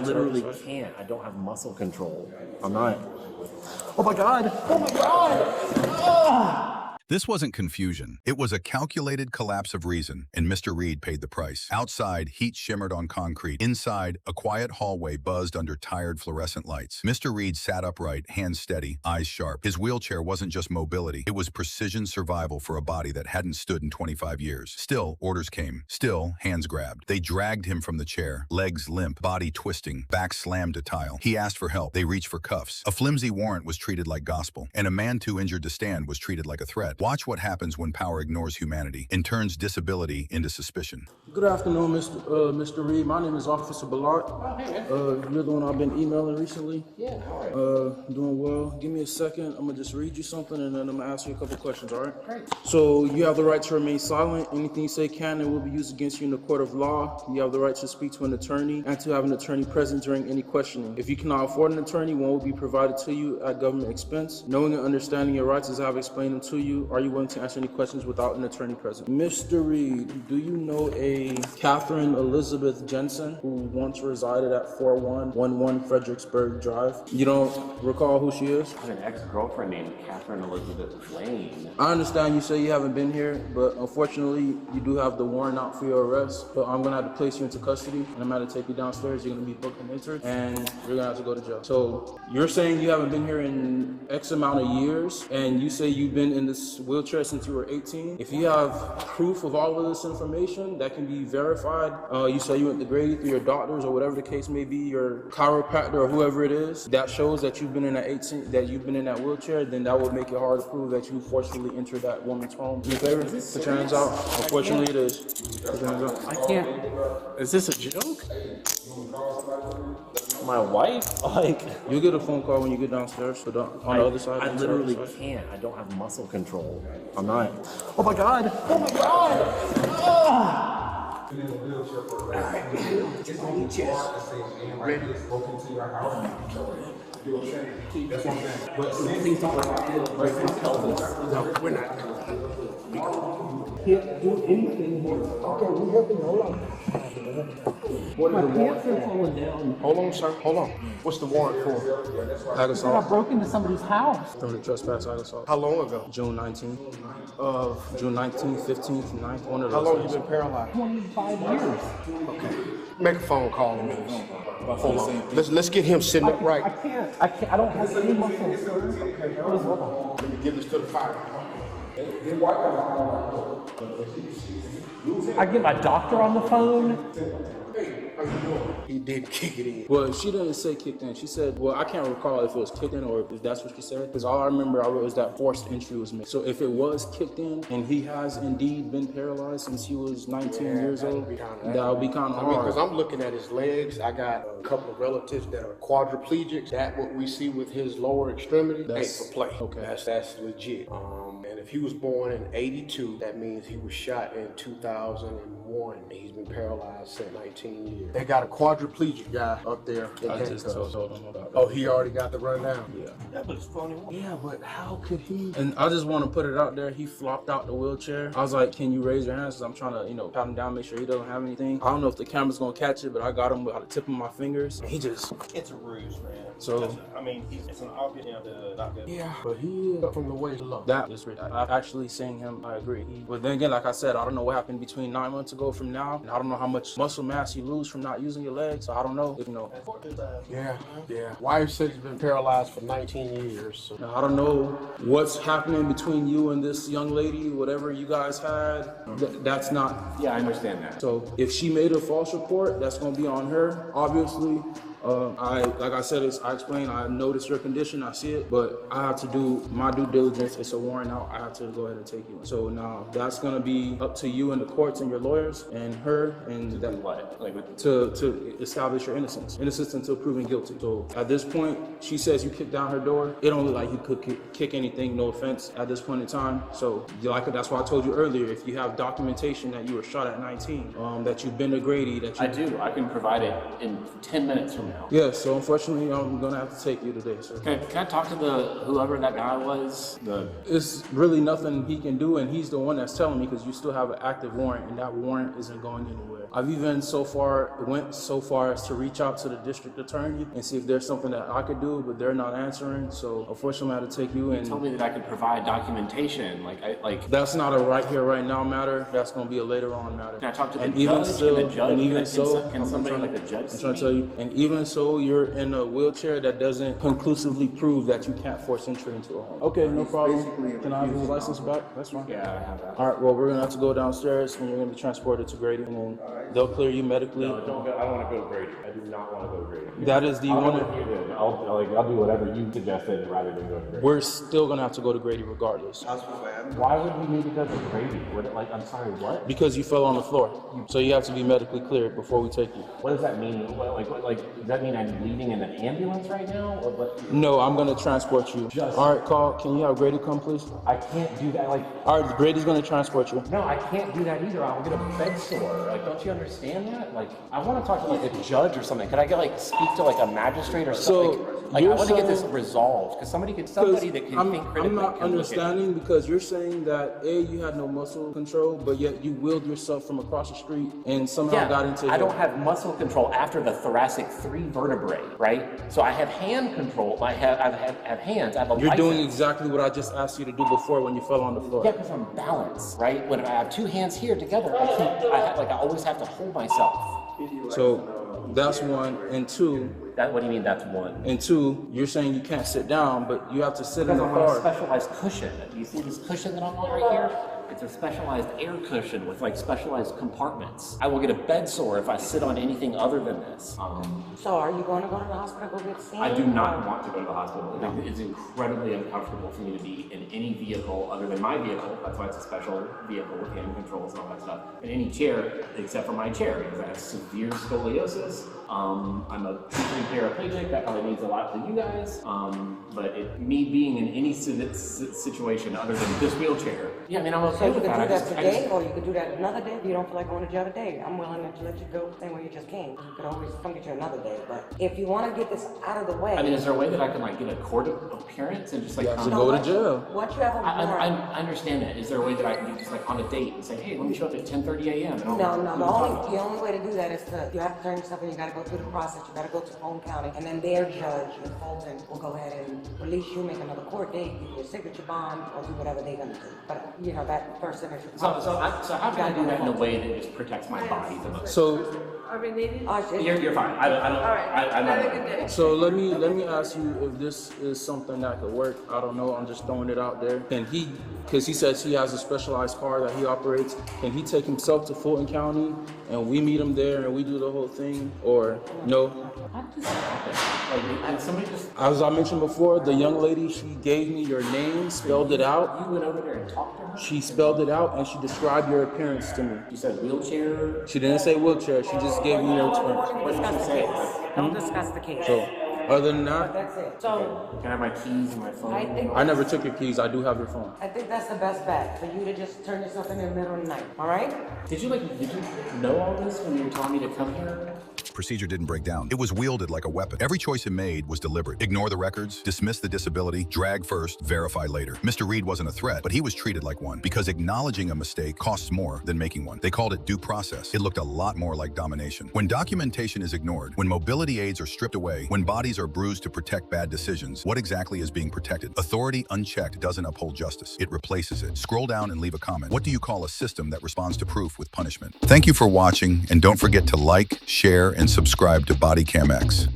literally can't. I don't have muscle control. I'm not. Oh my God. Oh my God. Ah! This wasn't confusion. It was a calculated collapse of reason, and Mr. Reed paid the price. Outside, heat shimmered on concrete. Inside, a quiet hallway buzzed under tired fluorescent lights. Mr. Reed sat upright, hands steady, eyes sharp. His wheelchair wasn't just mobility. It was precision survival for a body that hadn't stood in 25 years. Still, orders came. Still, hands grabbed. They dragged him from the chair, legs limp, body twisting, back slammed to tile. He asked for help. They reached for cuffs. A flimsy warrant was treated like gospel, and a man too injured to stand was treated like a threat. Watch what happens when power ignores humanity and turns disability into suspicion. Good afternoon, Mr. Reed. My name is Officer Ballard. You're the one I've been emailing recently. Yeah, all right. Doing well. Give me a second. I'm gonna just read you something and then I'm gonna ask you a couple questions, all right? Great. So you have the right to remain silent. Anything you say can and will be used against you in the court of law. You have the right to speak to an attorney and to have an attorney present during any questioning. If you cannot afford an attorney, one will be provided to you at government expense. Knowing and understanding your rights as I have explained them to you, are you willing to answer any questions without an attorney present? Mr. Reed, do you know a Catherine Elizabeth Jensen who once resided at 4111 Fredericksburg Drive? You don't recall who she is? I have an ex-girlfriend named Catherine Elizabeth Lane. I understand you say you haven't been here, but unfortunately, you do have the warrant out for your arrest. So I'm gonna have to place you into custody, and I'm gonna take you downstairs. You're gonna be booked and entered, and you're gonna have to go to jail. So you're saying you haven't been here in X amount of years, and you say you've been in this wheelchair since you were 18. If you have proof of all of this information that can be verified, you say you went to Grady through your doctors or whatever the case may be, your chiropractor or whoever it is, that shows that you've been in that 18, that you've been in that wheelchair, then that would make it hard to prove that you forcibly entered that woman's home. Do me a favor, put your hands out. Unfortunately, it is. Put your hands out. I can't. Is this a joke? My wife? Like, you'll get a phone call when you get downstairs. So on the other side. I literally can't. I don't have muscle control. I'm not. Oh my God. Oh my God. Ah! Just on your chest. Ready? Welcome to your house. But please don't break my pelvis. No, we're not. Can't do anything here. Okay, we're helping. Hold on. What is the warrant for? Falling down. Hold on, sir. Hold on. What's the warrant for? Ag assault. I broke into somebody's house. Felony trespass, ag assault. How long ago? June 19th. June 19th, 15th, 9th. One of those. How long days. you been paralyzed? 25 years. Okay. Make a phone call to me. Hold on. Let's get him sitting up right. I can't. I don't have any muscles. Please hold on. Let me give this to the fire. I get my doctor on the phone. He did kick it in. Well, she didn't say kicked in. She said, well, I can't recall if it was kicked in or if that's what she said. Because all I remember I wrote was that forced entry was made. So if it was kicked in and he has indeed been paralyzed since he was 19 years old, that would be kind of hard. Because I'm looking at his legs. I got a couple of relatives that are quadriplegics. That what we see with his lower extremity, That's for play. okay. That's legit. And if he was born in 82, that means he was shot in 2001. He's been paralyzed since 19 years. They got a quadriplegic guy up there. I just told him about that. Oh, he already got the rundown? Yeah. That was funny. Yeah, but how could he? And I just want to put it out there. He flopped out the wheelchair. I was like, can you raise your hands? Because I'm trying to, pat him down, make sure he doesn't have anything. I don't know if the camera's going to catch it, but I got him by the tip of my fingers. And he just... It's a ruse, man. So... I mean, it's an obvious not good. Yeah, but he up from the waist low. That is I've actually seen him. I agree. But then again, like I said, I don't know what happened between 9 months ago from now. And I don't know how much muscle mass you lose from not using your legs. So I don't know if, Yeah. Wife said he's been paralyzed for 19 years. So. Now, I don't know what's happening between you and this young lady, whatever you guys had. That's not... Yeah, I understand that. So if she made a false report, that's going to be on her, obviously. Like I said, I explained, I noticed your condition, I see it, but I have to do my due diligence. It's a warrant out. I have to go ahead and take you. So now that's going to be up to you and the courts and your lawyers and her and that, to establish your innocence until proven guilty. So at this point, she says you kicked down her door. It don't look like you could kick anything, no offense, at this point in time. So that's why I told you earlier, if you have documentation that you were shot at 19, that you've been to Grady, that you... I do. I can provide it in 10 minutes from now. Yeah, so unfortunately, I'm gonna have to take you today, sir. Can I talk to whoever that guy was? It's really nothing he can do, and he's the one that's telling me because you still have an active warrant, and that warrant isn't going anywhere. I've even went so far as to reach out to the district attorney and see if there's something that I could do, but they're not answering. So unfortunately, I had to take you in. Told me that I could provide documentation. That's not a right here, right now matter. That's going to be a later on matter. Can I talk to the and judge? even so, Can the judge- and even can so, can somebody like the judge I'm see trying to me? tell you, and even so, you're in a wheelchair that doesn't conclusively prove that you can't force entry into a home. Okay, no problem. Can I have his license back? That's fine. Yeah, I have that. All right, well, we're gonna have to go downstairs and you're gonna be transported to Grady, and then they'll clear you medically. I don't want to go to Grady. I do not want to go to Grady. That is the one. I'll do whatever you suggested rather than go to Grady. We're still gonna have to go to Grady regardless Why would we need to go to Grady? I'm sorry, what? because you fell on the floor. So you have to be medically cleared before we take you. What does that mean? Does that mean I'm leaving in an ambulance right now? Or what? No, I'm gonna transport you. All right, Carl, can you have Grady come, please? I can't do that. All right, Grady's gonna transport you. No, I can't do that either. I'll get a bed sore. Don't you understand that? I want to talk to a judge or something. Could I get speak to a magistrate or something? I you're want to get this saying- resolved because somebody that can I'm, think critically. I'm can not look at- understanding because you're saying that you had no muscle control, but yet you willed yourself from across the street and somehow got into. I don't have muscle control after the thoracic 3 vertebrae, right? So I have hand control. I have hands. I have a You're doing license. exactly what I just asked you to do before when you fell on the floor. Yeah, because I'm balanced, right? When I have 2 hands here together, I always have to hold myself. So that's one, and two. What do you mean that's one? And two, you're saying you can't sit down, but you have to sit in Because the I'm on a car. specialized cushion. Do you see this cushion that I'm on right here? It's a specialized air cushion with specialized compartments. I will get a bed sore if I sit on anything other than this. So are you going to go to the hospital, go get seen? I do not want to go to the hospital. It's incredibly uncomfortable for me to be in any vehicle other than my vehicle. That's why it's a special vehicle with hand controls and all that stuff. In any chair, except for my chair, because I have severe scoliosis. I'm a teaching paraplegic. That probably means a lot to you guys. But me being in any situation other than this wheelchair, yeah, I mean, I'm okay So you with could that. do that today, or you could do that another day if you don't feel like going to jail today. I'm willing to let you go the same way you just came. You could always come get you another day, but if you want to get this out of the way. I mean, is there a way that I can get a court appearance and just You have to come- go to jail. Once you have a I warrant. understand that. Is there a way that I can get just on a date and say, hey, let me show up at 10:30 a.m. and I'll No, the only way to do that is you have to turn yourself in, you gotta go through the process, you gotta go to Fulton County, and then their judge in Fulton will go ahead and release you, make another court date, give you a signature bond, or do whatever they're gonna do. But, that first signature. So how can I do that in a way that just protects my body the most? So You're fine. I'm not. So let me ask you if this is something that could work. I don't know. I'm just throwing it out there. Can he? Because he says he has a specialized car that he operates. Can he take himself to Fulton County and we meet him there and we do the whole thing? Or no? How does that happen? Somebody just. As I mentioned before, the young lady, she gave me your name, spelled it out. You went over there and talked to her? She spelled it out and she described your appearance to me. You said wheelchair. She didn't say wheelchair. She just gave me your experience. Don't discuss the case. Don't discuss the case. So other than that, That's it. So Can I have my keys and my phone? I think I never took your keys. I do have your phone. that's the best bet for you to just turn yourself in the middle of the night. All right? Did you know all this when you were telling me to come here? Procedure didn't break down. It was wielded like a weapon. Every choice it made was deliberate. Ignore the records, dismiss the disability, drag first, verify later. Mr. Reed wasn't a threat, but he was treated like one because acknowledging a mistake costs more than making one. They called it due process. It looked a lot more like domination. When documentation is ignored, when mobility aids are stripped away, when bodies are bruised to protect bad decisions, what exactly is being protected? Authority unchecked doesn't uphold justice. It replaces it. Scroll down and leave a comment. What do you call a system that responds to proof with punishment? Thank you for watching, and don't forget to like, share, and subscribe to Bodycam X.